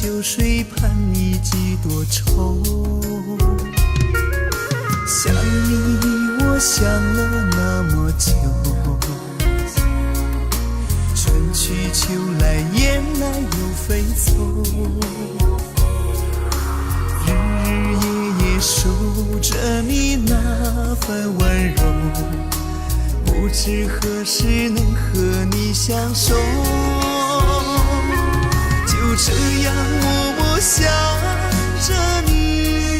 秋水盼你几多愁。想你我想了那么久，春去秋来雁来又飞走，日日夜夜守着你那份温柔，不知何时能和你相守。就这样默默想着你，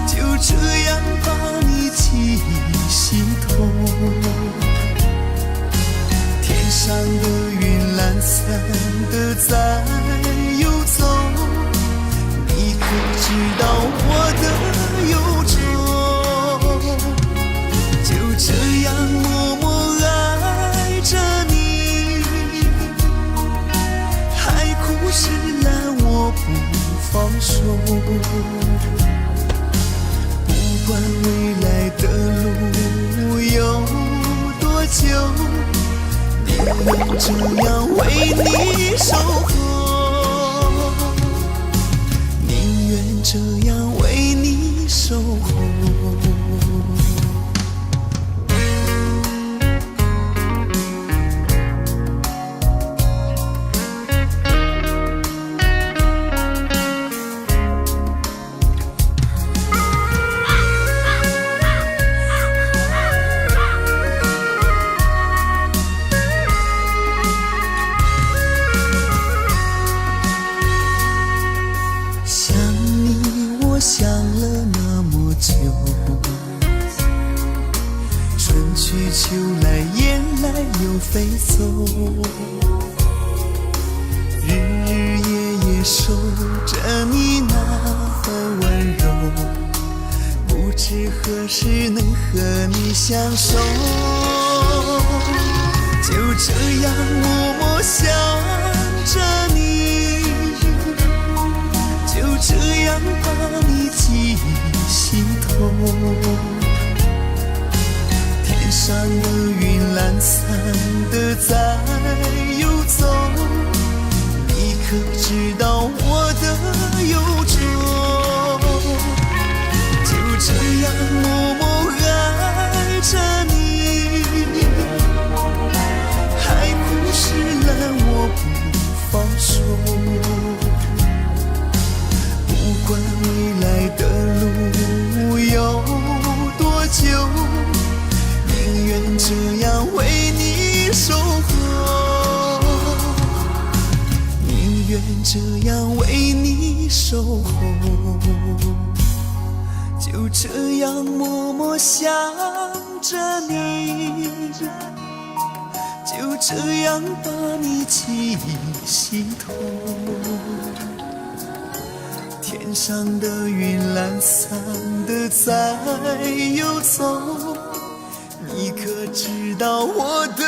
就这样把你记心头。天上的云懒散的在游走，你可知道我的忧愁？就这样默默爱着你，海枯石烂我不放手。不管未来的路有多久，宁愿这样为你守候，宁愿这样为你守候。想了那么久，春去秋来雁来又飞走，日日夜夜守着你那份温柔，不知何时能和你相守。就这样默默想着你，就这样把你记心头。天上的云懒散的在游走，你可知道我的忧愁？就这样默默爱着你，海枯石烂我不放手。不管未来的路有多久，宁愿这样为你守候，宁愿这样为你守候。就这样默默想着你，就这样把你记心头。天上的云懒散的在游走，你可知道我的